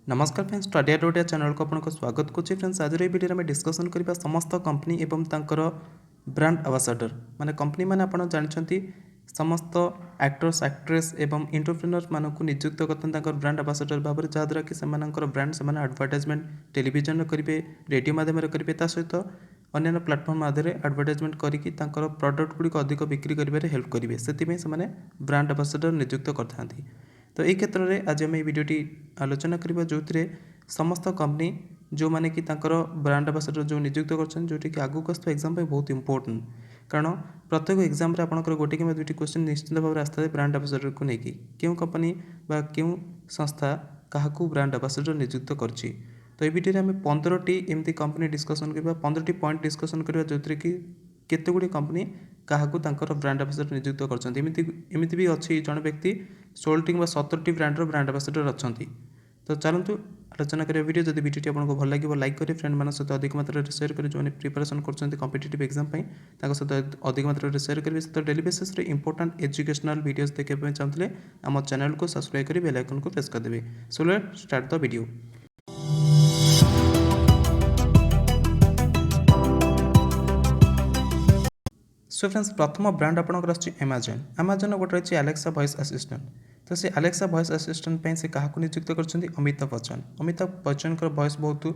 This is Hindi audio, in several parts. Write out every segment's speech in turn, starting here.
नमस्कार friends study hard Odia channel को आपको स्वागत करुच्ची फ्रेंड्स। आज ये वीडियो में डिस्कसन करबा समस्त कंपनी एवं तांकर ब्रांड एम्बेसडर माने कंपनी माने आपण जानछंती समस्त एक्टर्स एक्ट्रेस एवं एंटरप्रेन्योर मानक नियुक्त करते तांकर ब्रांड एम्बेसडर भाव में जहाँद्वारा कि सेमानकर ब्रांड से एडवर्टाइजमेंट टेलीविजन करेंगे रेडियो माध्यम करेंगे ता सहित अन्य प्लाटफर्म माध्यम एडवर्टाइजमेंट करके प्रडक्ट गुड़िक अधिक बिक्री कर हेल्प करेंगे से ब्रांड एम्बेसडर नियुक्त करते। तो ये क्षेत्र में आज आम भिडियोटी आलोचना करवा जो समस्त कंपनी जो मैंने कि ब्रांड एम्बेसडर जो नियुक्त कर आगक आस एग्जाम बहुत इंपोर्टेंट कारण प्रत्येक एग्जाम आपंकर गोटे कि दुईट क्वेश्चन निश्चित भाव में आसता है ब्रांड एम्बेसडर को लेकिन क्यों कंपनी बा क्यों संस्था क्या ब्रांड एम्बेसडर नियुक्त करछि। तो ये वीडियो में 15टी एमती कंपनी डिस्कसन करवा 15टी पॉइंट डिस्कसन करवा जो कि केते गुडी कंपनी क्या ब्रांड एम्बेसडर नियुक्त करमती भी अच्छी जड़े व्यक्ति 16टी 17टी ब्रांडर ब्रांड एम्बेसडर अच्छा। तो चलतु आलोचना करिया वीडियो जब वीडियो आपको भल लगे लाइक करें फ्रेंड मान सहित अधिक मात्रा शेयर करें जो प्रिपरेशन कर कॉम्पिटिटिव एग्जाम सहित अधिक मात्रा शेयर करेंगे सहित daily basis important educational videos देखा चाहते आम चैनल को सब्सक्राइब कर बेल आइकन को प्रेस करदेवे। So let's start the video. So friends प्रथम ब्रांड आपंकर आमाजन गोटे रही एलेक्सा वॉइस असिस्टेंट। तो से एलेक्सा वॉइस असिस्टेंट से क्या नियुक्त कर अमिताभ बच्चन का वॉइस बहुत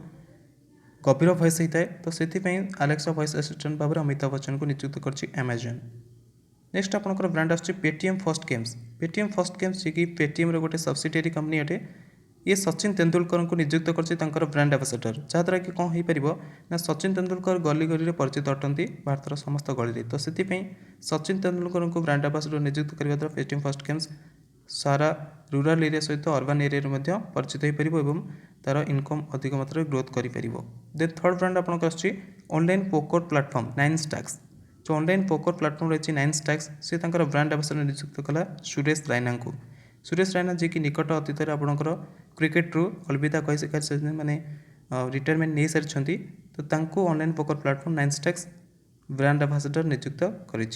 गभीर वॉइस होता है। तो से एलेक्सा वॉइस असिस्टेंट भाव में अमिताभ बच्चन को नियुक्त कर। नेक्स्ट आपंकर ब्रांड आस पेटीएम फर्स्ट गेम्स जी कि पेटीएम गोटे सब्सिडियरी कंपनी अटे। ये सचिन तेंदुलकर को नियुक्त कर ब्रांड एम्बेसडर जहाँद्वारा कि कौन हो पार ना सचिन तेंदुलकर गली गली परिचित अटंती भारत समस्त गली। तो से सचिन तेंदुलकर को ब्रांड एम्बेसडर नियुक्त करने द्वारा पेटीएम फर्स्ट गेम्स सारा रूराल एरिया सहित अर्बान एरिया परिचित हो पार और तार इनकम अधिक मात्रा ग्रोथ कर। देन थर्ड ब्रांड आपंकर ऑनलाइन पोकर प्लाटफर्म 9 स्टैक्स। जो ऑनलाइन पोकर प्लाटफर्म रही 9 स्टैक्स से ब्रांड एम्बेसडर नियुक्त कला सुरेश रैना को। सुरेश रैना जी की निकट अतीत आपंकर क्रिकेट रू अलविदा कही सारी मैंने रिटायरमेंट नहीं सारी। तो online poker platform 9 stacks brand ambassador नियुक्त कर।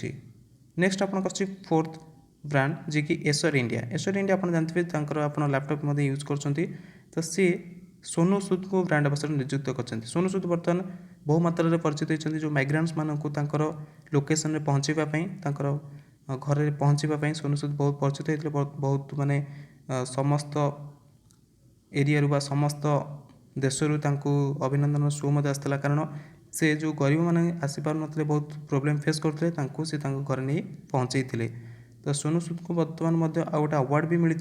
नेक्स्ट आपंकर फोर्थ ब्रांड जी कि एसर इंडिया आप जानते हैं आप लैपटॉप यूज कर। तो सी सोनू सूद को ब्रांड एम्बेसडर नियुक्त कर। सोनू सूद बर्तमान बहु मात्रा परिचित होती जो माइग्रेंट्स मानक लोकेशन में पहुँचापी घर पहुँचापी सोनू सूद बहुत परिचित होते बहुत माने समस्त एरिया समस्त देशरू अभिनंदन शो मत आसाला कारण से जो गरीब मैंने आसीपार ना बहुत प्रोब्लेम फेस करते से घर नहीं पहुँचे। तो सोनू सूद को बर्तमान गोटे अवार्ड भी मिली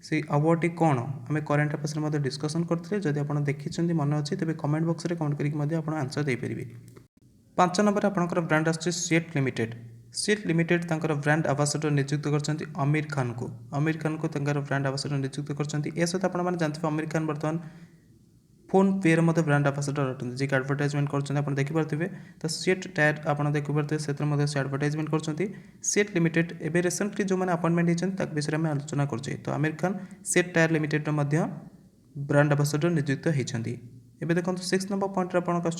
से अवार्ड कौन आम करेन्ट अफेयर्स में डिस्कसन करते जब आप देखी मन अच्छे तेज कमेंट बॉक्स में कमेंट करके आंसर दे पारे। 5 नंबर आपंकर brand asset limited brand ambassador नियुक्त कर आमिर खान को ब्रांड एम्बेसडर नियुक्त कर। सहित आप जानते आमिर खान बर्तमान फोन पे ब्रांड एम्बेसडर अटंती जी एडवर्टाइजमेंट कर देखिपे। तो सेट टायर आप देखिपे से एडवर्टाइजमेंट कर। सेट लिमिटेड एवं रिसेंटली जो मैंने अपॉइंटमेंट होती विषय में आलोचना कर। तो Aamir Khan set tyre limited brand ambassador नियुक्त होती। एवं देखो 6 नंबर पॉइंट आप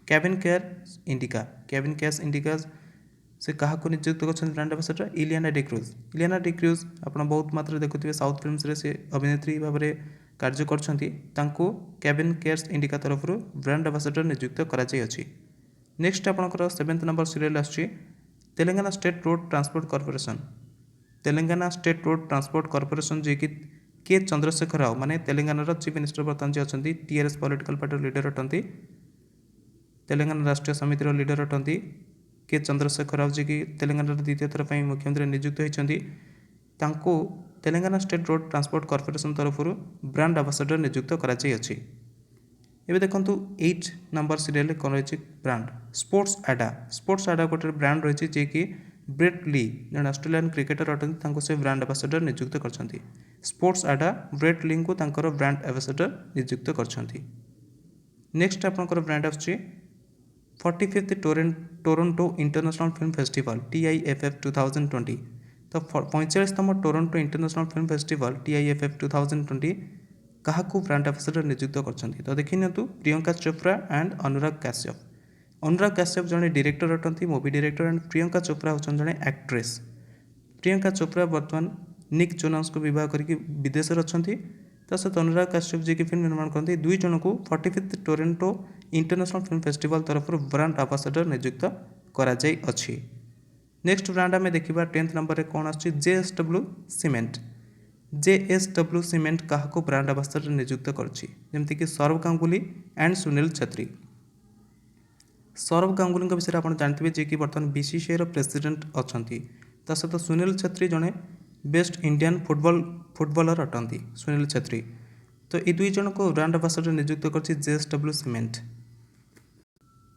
कैबिन केयर इंडिका से क्या नियुक्त कर ब्रांड एम्बेसडर इलियाना डिक्रूज आप बहुत मात्रा देखुए साउथ फिल्म से अभिनेत्री भाव में कार्य कर कैबिन केयर्स इंडिका तरफ ब्रांड एम्बेसडर नियुक्त कर। नेक्स्ट आपंकर 7th नंबर सीरियल आसुची Telangana state road transport corporation जी कि के चंद्रशेखर राव माने तेलंगाना चीफ मिनिस्टर बर्तमान जी अच्छा टीआरएस पॉलिटिकल पार्टी लीडर अटंती तेलंगाना राष्ट्रीय समितिर लीडर अटंती के चंद्रशेखर राव जी की तेलंगाना द्वितीय थर पर मुख्यमंत्री नियुक्त होती Telangana state road transport corporation तरफ ब्रांड एम्बेसडर नियुक्त कराई। एवं देखो 8 नंबर सीरियल कौन रही ब्रांड स्पोर्ट्स आडा गोटे ब्रांड रही जी कि ब्रेट ली जन ऑस्ट्रेलियन क्रिकेटर अटंती से ब्रांड एम्बेसडर नियुक्त कर। स्पोर्ट्स आडा ब्रेट ली को ब्रांड एम्बेसडर नियुक्त कर। नेक्स्ट आपंकर ब्रांड आस 45th Toronto international film festival TIFF 2020। तो 45तम Toronto international film festival TIFF 2020 क्या ब्रांड एम्बेसडर नियुक्त कर। तो देखी नियंतु प्रियंका चोप्रा एंड अनुराग कश्यप जड़े डायरेक्टर अटंती movie director and Priyanka Chopra होती जड़े एक्ट्रेस। प्रियंका चोप्रा बर्तमान निक जोनास को विवाह करके विदेश अच्छा ତା ସହିତ ଅନୁରାଗ କାଶ୍ୟପ ଯିଏକି ଫିଲ୍ମ ନିର୍ମାଣ କରନ୍ତି ଦୁଇ ଜଣଙ୍କୁ 45th Toronto international film festival तरफ ब्रांड आंबासाडर नियुक्त कराଯାଇଛି। नेक्स्ट ब्रांड आम देखा 10th नंबर में कौन आस जेएसडब्ल्यू सीमेंट। जेएसडब्ल्यू सीमेंट क्या ब्रांड आंबासाडर नियुक्त करमती सौरभ गांगुली एंड सुनील छेत्री। सौरभ गांगुली विषय आप जानते जी कि बर्तमान बीसीसीआई प्रेसिडेंट अच्छा ता सहित सुनील छेत्री जड़े बेस्ट इंडियन फुटबलर अटंती सुनील छेत्री। तो ये दुई जन को ब्रांड आंबासाडर नियुक्त कर जेएसडब्ल्यू सीमेंट।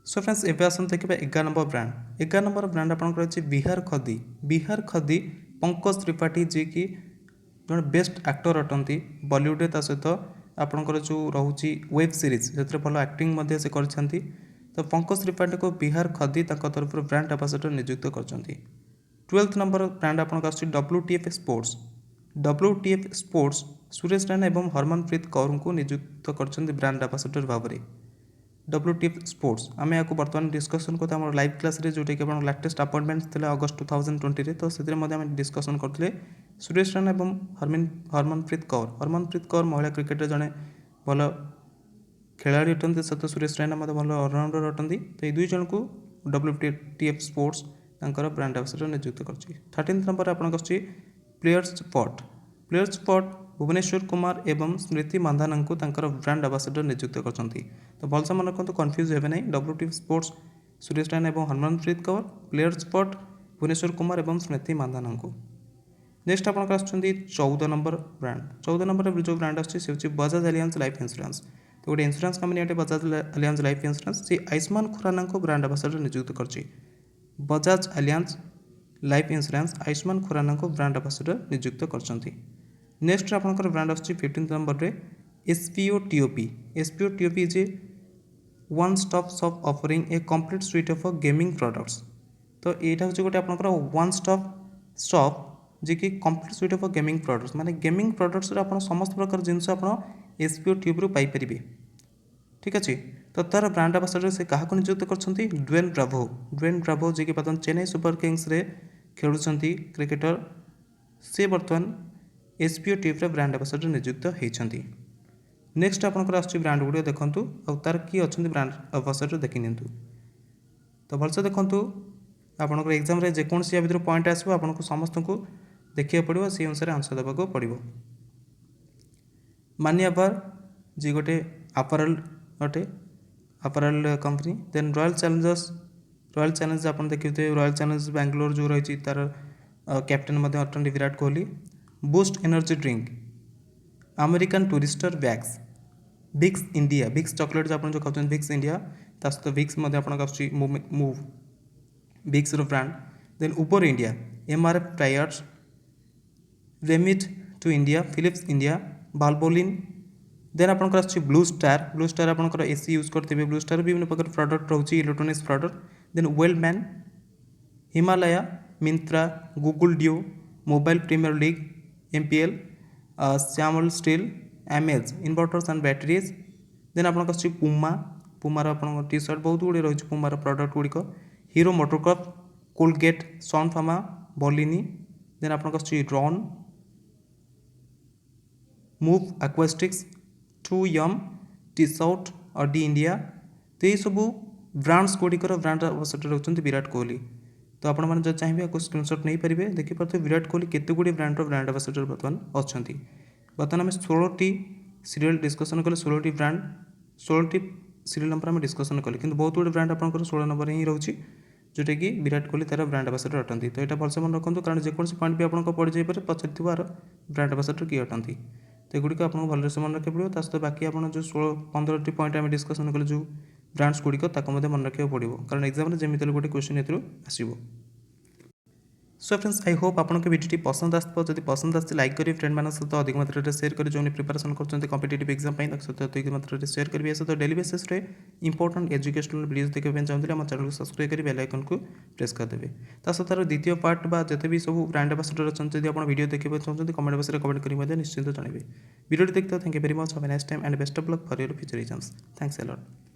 सो फ्रेंड्स एवं आस देखा 11 नंबर ब्रांड। 11 नंबर ब्रांड आपंकर अच्छे बिहार खदी। बिहार खदी पंकज त्रिपाठी जी की जड़े बेस्ट एक्टर अटंती बॉलीवुड ता सहित आपंकर जो रोचे वेब सीरीज से भल एक्टिंग से करछंती। तो पंकज त्रिपाठी को बिहार खदी तरफ ब्रांड आंबासाडर नियुक्त कर। 12th नंबर ब्रांड आपको आस WTF sports. WTF sports Suresh Raina और हरमनप्रीत कौर को नियुक्त कर ब्रांड आंबासाडर भाव में। WTF स्पोर्ट्स आम या बर्तमान डिस्कसन करते हैं लाइव क्लास जोटा कि लाटेस्ट अपॉइंटमेंट थे अगस्त 2020 तो से डिस्कसन करते सुरेश रैना और हरमनप्रीत कौर। हरमनप्रीत कौर महिला क्रिकेटर जड़े भल खेलाड़ी अटंती सहित सुरेश रैना भल अलराउंडर अटंती। तो ये दुई जन को WTF स्पोर्ट्स ब्रांड आंबासाडर नियुक्त कर। 13th नंबर आपको players spot. Players spot Bhuvneshwar Kumar एवं स्मृति मांधाना को ब्रांड आंबासाडर नियुक्त कर। तो भलसे मन रखते कन्फ्यूज हे ना। WTF स्पोर्ट्स सुरेश रैना और हरमनप्रीत कौर। प्लेयर्स स्पॉट भुवनेश्वर कुमार एवं स्मृति मांधाना को। नेक्स्ट आपको 14 नंबर ब्रांड। 14 नंबर जो ब्रांड आसी बजाज एलियांस लाइफ इंश्योरेंस। तो गोटे इंश्योरेंस कंपनी अटे बजाज एलियांस लाइफ इंश्योरेंस से आयुष्मान खुराना को ब्रांड आंबासाडर नियुक्त कर। Bajaj Allianz life insurance Ayushmann Khurrana को ब्रांड आंबासाडर नियुक्त कर। नेक्स्ट आपंकर ब्रांड आस 15th नंबर में SPO TOP। SPO TOP is a one stop shop offering a complete suite of gaming products. तो यहाँ हूँ गोटे आपंकर वन स्टॉप शॉप जी कि complete suite of gaming products माने गेमिंग प्रोडक्ट्स आप समस्त प्रकार जिनस आप SPO TOP रु पाइपर। ठीक अच्छे। तो तार ब्रांड आंबासाडर से क्या नियुक्त कर ड्वेन ब्रावो। ड्वेन ब्रावो जी कि बर्तमान चेन्नई सुपर किंग्स रे खेलुंट क्रिकेटर से बर्तमान SPO TOP ब्रांड आंबासाडर नियुक्त होती। नेक्स्ट आपंकर आस ब्रांड गुड़ देखूँ और तार किए अच्छा ब्रांड आंबासाडर देखी नि। तो भलसे देखूँ आपंकर एग्जाम जेकोसी या भर पॉइंट आसो आपको समस्त को देखा पड़ो से अनुसार आंसर देवाक पड़ो। मान्यवर जी गोटे अपरेल अटे apparel company. Then royal challengers. Royal challengers आप देखते रॉयल चैलेंजर्स बैंगलोर जो रही तार कैप्टेन अटंती Virat Kohli. Boost energy drink. American tourister bags. Vicks India. Vicks chocolate जो जो खाते विक्स इंडिया ता सहित Vicks move Vicks brand. Then Uber India. MRF tyres. Remit to India. Philips India. बालबोलिन। देन आपंकर आस ब्लू स्टार। ब्लू स्टार आपंकर AC यूज करते ब्लू स्टार विभिन्न प्रकार प्रोडक्ट रोचे electronics product. Then Wellman. Himalaya. Myntra. Google Duo. Mobile premier league MPL। Shyamal steel. Amaze inverters and batteries. Then आपको पुमा। पुमार आप टी सर्ट बहुत गुड़े रही पुमार प्रोडक्ट गुड़िक। Hero MotoCorp. Colgate. Sun Pharma. बलिनी। देन आपको रॉन। मूव एक्वास्टिक्स। 2M। T shirt. Odi India. तो ये सब ब्रांड्स गुड़िकर ब्रांड आंबासाडर होती विराट कोहली। तो आप चाहिए आपको स्क्रीनशॉट नहीं पारे देखिए विराट कोहली केते गुड़ी ब्रांड आंबासाडर बर्तमान अच्छा। बर्तमान आम 16टी सीरियल डिस्कसन कले 16टी ब्रांड 16टी सीरियल नंबर आम डिस्कसन कले कि बहुत गुड़े ब्रांड आप 16 नंबर ही रोचे जोटा कि विराट कोहली तार ब्रांड आंबासाडर अटंती। तो यहाँ भलसे मन रखुद कारण जेकोसी पॉइंट भी आपको पड़ जाए पचार ब्रांड आंबासाडर किए अटंती। तो ये आपको भलसे मन रखा पड़ो सहित बाकी आप जो 16-15टी पॉइंट आम डिस्कसन कले जो ब्रांड्स गुड़िक मन रखा पड़ो कारण एग्जाम जमी गोटे क्वेश्चन ये आसो। सो फ्रेंड्स आई होप आपको भिडियो पसंद आसो। जब पसंद आसे लाइक करेंगे फ्रेंड मान सहित अधिक मात्रा शेयर करें जो प्रिपरेशन कर कॉम्पिटिटिव एग्जाम सहित अधिक मात्रा शेयर करेंगे सहित daily basis important educational videos देखा चाहते आम चैनल को सब्सक्राइब कर बेल आइकन को प्रेस करदेवे। सहित तार द्वितीय पार्ट जिते भी सब ब्रांड आंबासाडर अच्छा जब आप वीडियो देखा चाहते कमेंट बॉक्स में कमेंट कर निश्चित जनइबे। वीडियो देखते thank you very much have a nice time and best of luck for your future exams. Thanks a lot.